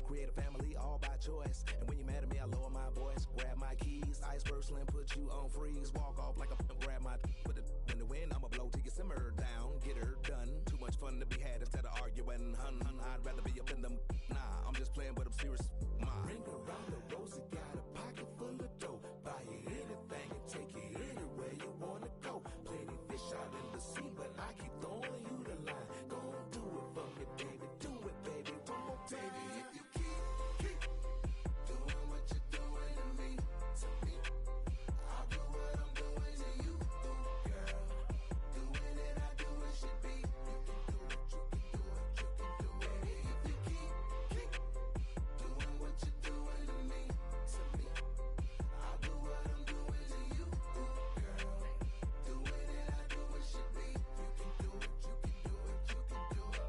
create a family all by choice. And when you're mad at me, I lower my voice. Grab my keys, iceberg slim, put you on freeze. Walk off like a grab my put it in the wind. I'ma blow till you simmer down, get her done. Too much fun to be had instead of arguing. Hun, I'd rather be up in them. Nah, I'm just playing, but I'm serious. Ring around the rosy, got a pocket full of dough. Buy you anything and take you anywhere you wanna go. Plenty fish out in the sea, but I keep throwing you the line. Gon' do it for me, baby. Do it, baby. One more time. Baby, if you keep doing what you're doing to me, I'll do what I'm doing to you, girl. Doing it, I do it should be. You can do it, you can do it, you can do it. Baby, if you keep doing what you're doing to me, I'll do what I'm doing to you, girl. Doing it, I do it should be. You can do it, you can do it, you can do it.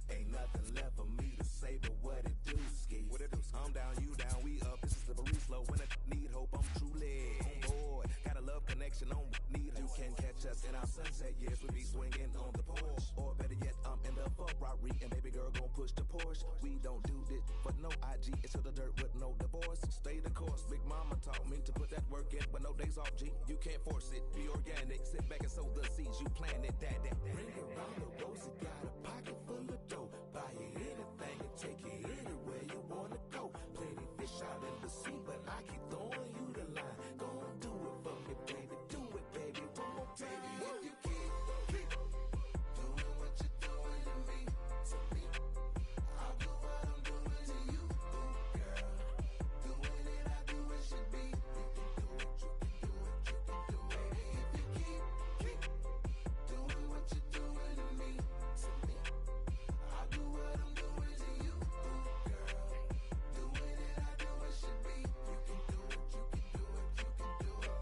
Ain't nothing left for me to say but what it do, ski. What it do? I'm down, you down, we up. It's a slippery slope. When I need hope, I'm truly on board. Got a love connection on need. You can catch us in our sunset years. We be swinging on the porch, or better yet, I'm in the Ferrari, and baby girl gon' push the Porsche. We don't do this, but no IG. It's to the dirt with no divorce. Stay the course. Big mama taught me to put that work in, but no days off. G, you can't force it. Be organic. Sit back and sow the seeds you planted. That. Ring around the rosy, got a pocket full of dough. Buy you anything and take you anywhere you wanna go. Plenty fish out in the sea, but I keep throwing you the line. Gon' do it for me, baby. Do it, baby. One more time. If you keep doing what you're doing to me, I'll do what I'm doing to you, girl. Doing it, I do it should be. You can do it, you can do it, you can do it. If you keep doing what you're doing to me, I'll do what I'm doing to you, girl. Doing it, I do it should be. You can do it, you can do it, you can do it.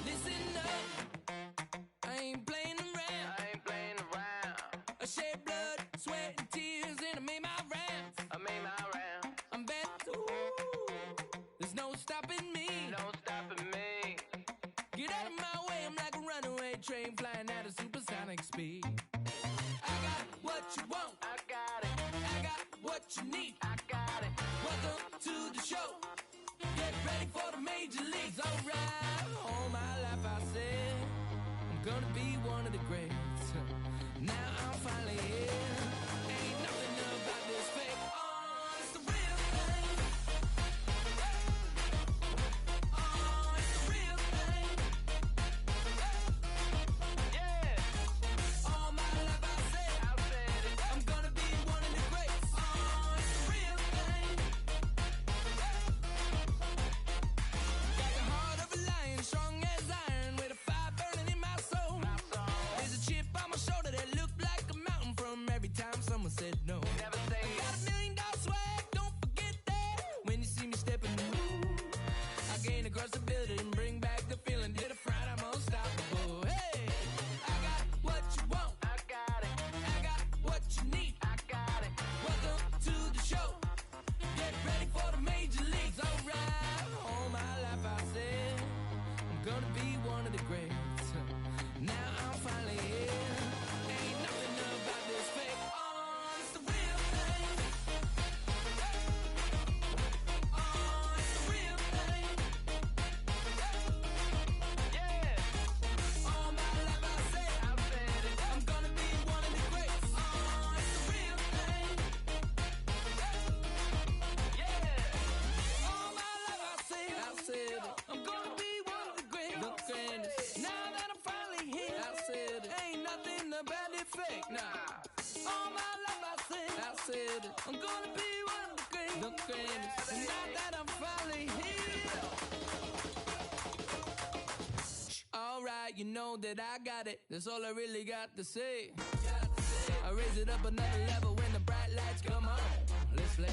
Listen up, I ain't playing around. I shed blood, sweat, and tears, and I made my rounds. I'm back, ooh, there's no stopping me. Get out of my way, I'm like a runaway train flying at a supersonic speed. I got what you want, I got what you need, Welcome to the show, get ready for the major leagues. Alright, all my life I said I'm gonna be one of the greats. Now I'm finally here. Ain't nothing about this fake. Oh, it's the real thing. Oh, it's the real thing. Yeah. All my life I said I'm gonna be one of the greats. Oh, it's the real thing. Got the heart of a lion, strong as iron, with a fire burning in my soul. There's a chip on my shoulder that looked like a mountain from every time someone said no. I got $1 million swag, don't forget that. When you see me stepping through, I gain across the building and bring back the feeling. Hit a fright, I'm unstoppable. Hey, I got what you want, I got what you need, Welcome to the show, get ready for the major leagues. Alright, all my life I said I'm gonna be one of the greats. Now I'm finally here. Ain't nothing about this fake. Oh, it's the real thing. Oh, it's the real thing. Yeah. All my life I said I'm gonna be one of the greats. Oh, it's the real thing. Yeah. All my life I said I'm gonna be one of the greats. Now that I'm finally here, I said ain't nothing about it fake. Nah. All my life I said I'm gonna be one of the greatest. And now that I'm finally here, alright, you know that I got it. That's all I really got to say. I raise it up another level when the bright lights come on. Let's play.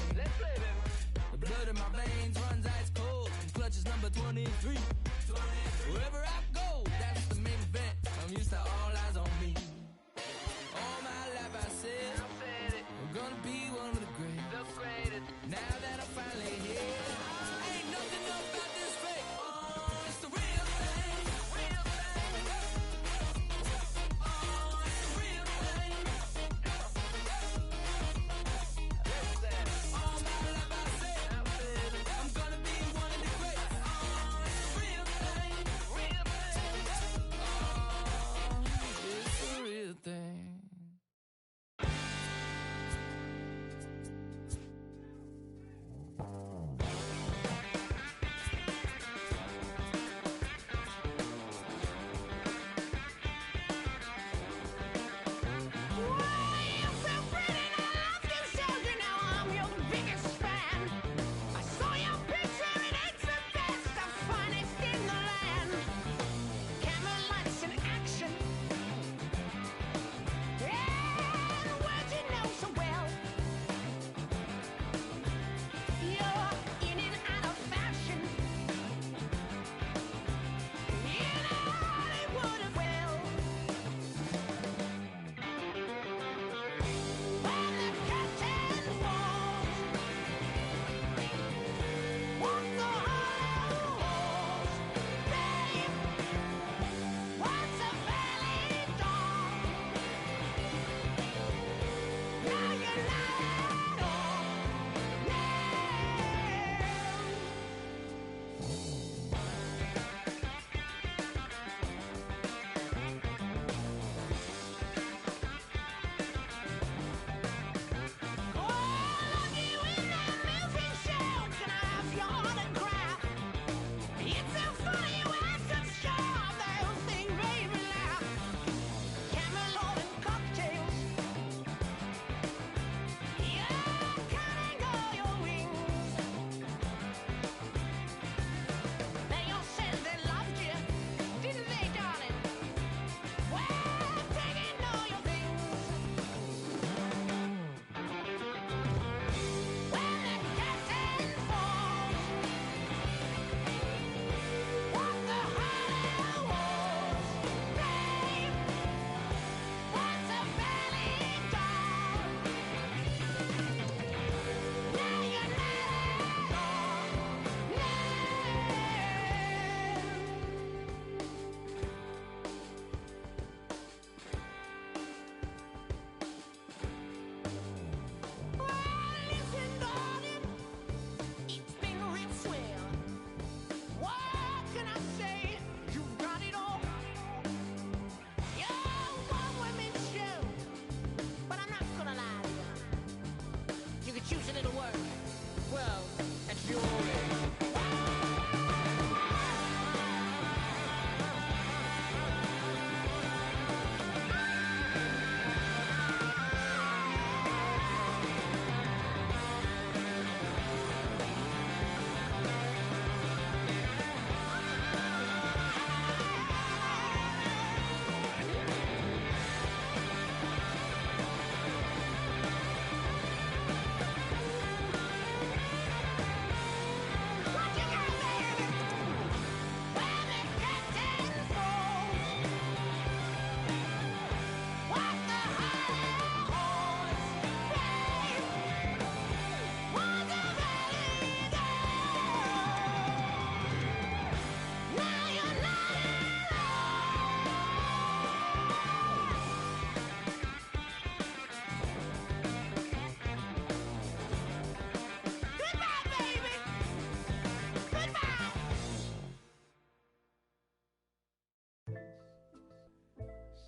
The blood in my veins runs ice cold. Clutch is number 23. Wherever I go, that's the main event. I'm used to all eyes on me. All my life I said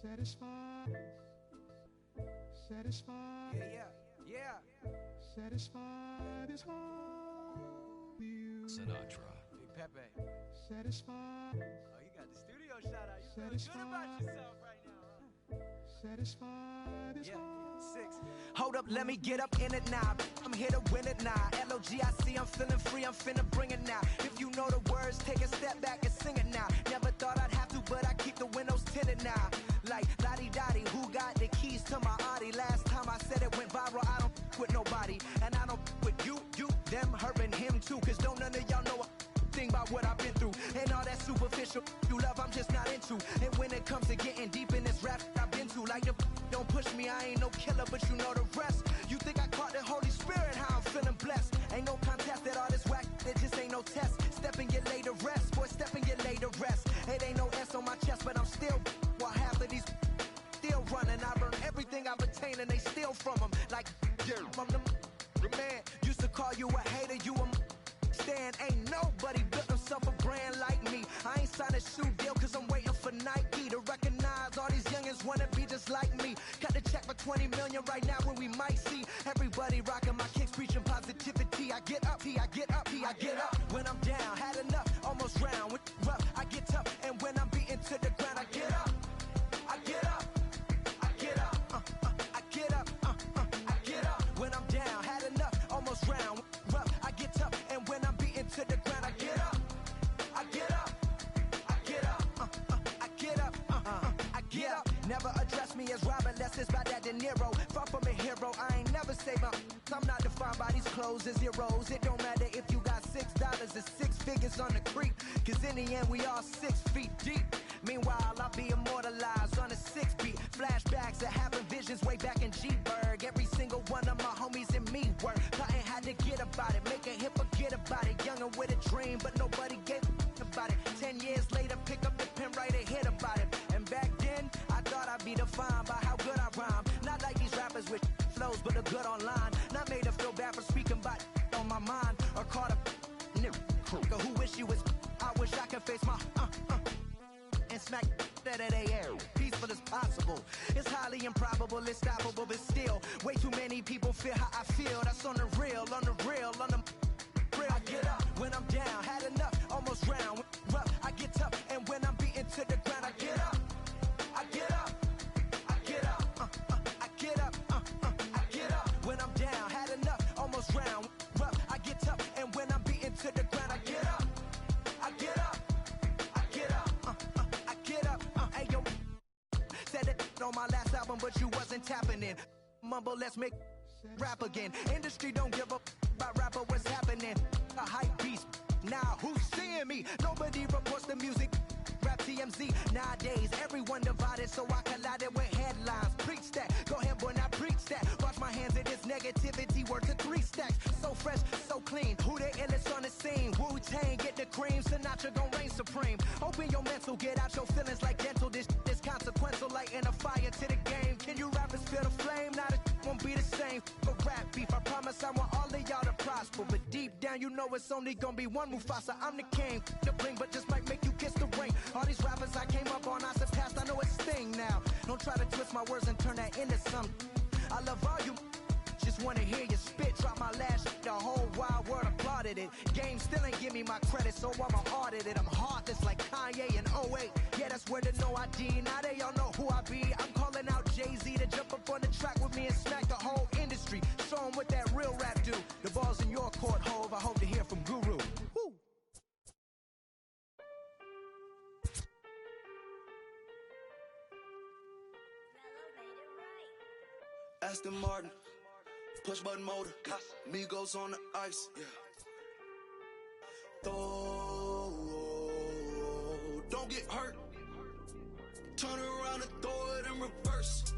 Satisfied. Yeah. Satisfied is all you. Sinatra. Big Pepe. Satisfied. Oh, you got the studio shout out. You feel good about yourself right now, huh? Satisfied is all. 6. Hold up, let me get up in it now. I'm here to win it now. LOGIC, I'm feeling free, I'm finna bring it now. If you know the words, take a step back and sing it now. Never thought I'd have to, but I keep the windows tinted now. Like, lottie-dottie, who got the keys to my Audi? Last time I said it went viral, I don't with nobody. And I don't with you, them, her, and him too. Cause don't none of y'all know a thing about what I've been through. And all that superficial you love, I'm just not into. And when it comes to getting deep in this rap I've been to, like the don't push me, I ain't no killer, but you know the rest. You think I caught the Holy Spirit, how I'm feeling blessed. Ain't no contest that all this whack, it just ain't no test. Step and get laid to rest, boy, step and get laid to rest. It ain't no S on my chest, but I'm still, while half of these still running. I learned everything I've attained and they steal from them. Like, I'm the man, used to call you a hater, you a stand. Ain't nobody built himself a brand like me. I ain't signed a shoe deal cause I'm waiting for Nike to recognize all these youngins wanna be just like me. Cut the check for 20 million right now when we might see everybody rocking my kicks, preaching positivity. I get up, I get up, I get up. When I'm down, had enough, almost round. When rough, I get tough, and when I'm beaten to the ground, I get up, I get up, I get up, I get up, I get up. When I'm down, had enough, almost round. Rough, I get tough, and when I'm beaten to the ground, I get up, I get up, I get up, I get up, I get up. Never address me as Robert, less it's by that De Niro. Far from a hero, I ain't never say my. I'm not defined by these clothes as zeros. It don't matter if you got $6, it's 6 figures on the creek. Cause in the end, we all 6 feet deep. Meanwhile, I'll be immortalized on a 6 beat. Flashbacks of having visions way back in G-Berg. Every single one of my homies and me were plotting how to get about it. Make a hit, forget about it. Younger with a dream, but nobody gave about it. 10 years later, pick up the pen, write a hit about it. And back then, I thought I'd be defined by how good I rhyme. Not like these rappers with flows, but a good online. Not made to feel bad for speaking about on my mind. Or caught a nigga who wish you was. I wish I could face my and smack that at air. Peaceful as possible. It's highly improbable, it's stoppable, but still, way too many people feel how I feel. That's on the real, on the real, on the real. I get up when I'm down, had enough, almost round. Rough, I get tough, and when I'm beaten to the ground, I get up, I get up, I get up, I get up, I get up. When I'm down, had enough, almost round. Rough, I get tough, and when I'm beaten to the ground, I get up, I get up, I get up, I get up. Hey yo, said it on my last album, but you wasn't tapping in. Mumble, let's make rap again. Industry don't give up about rapper, what's happening? A hype beast. Now who's seeing me? Nobody reports the music. Rap TMZ. Nowadays, everyone divided, so I collided with headlines. Preach that. Go ahead, boy, now preach that. Wash my hands of this negativity. Worth to 3 stacks. So fresh, so clean. Who the illest on the scene? Wu-Tang, get the cream. Sinatra gon' reign supreme. Open your mental, get out your feelings like dental. This is consequential, lighting a fire to the game. Can you rappers feel the flame? Now the won't be the same. For rap beef, I promise I want all of y'all to prosper. But deep down, you know it's only gonna be one Mufasa. I'm the king, the bling, but just might make you kiss the ring. All these rappers I came up on, I surpassed, I know it's Sting now. Don't try to twist my words and turn that into something. I love all you, just wanna hear you spit. Drop my last shit, the whole wild world applauded it. Game still ain't give me my credit, so I'ma audit it. I'm heartless like Kanye in 08. Yeah, that's where the no ID. Now they all know who I be. I'm calling out Jay-Z to jump up on the track with me and smack the whole industry. Show them what that real rap do. The ball's in your court, Hove. I hope to hear from Guru. Woo! Aston Martin, push button motor, Migos on the ice, yeah. Don't get hurt. Turn around and throw it in reverse.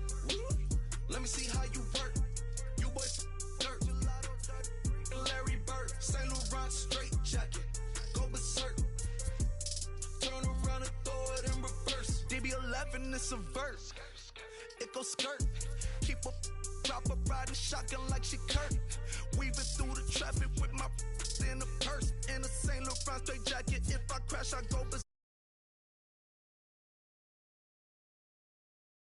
Let me see how you work. You boys dirt. Larry Bird, St. Laurent straight jacket. Go berserk. Turn around and throw it in reverse. DB11 is a verse. It goes skirt. Keep a drop a riding shotgun like she Kurt. Weaving through the traffic with my in a purse. In a St. Laurent straight jacket. If I crash, I go berserk.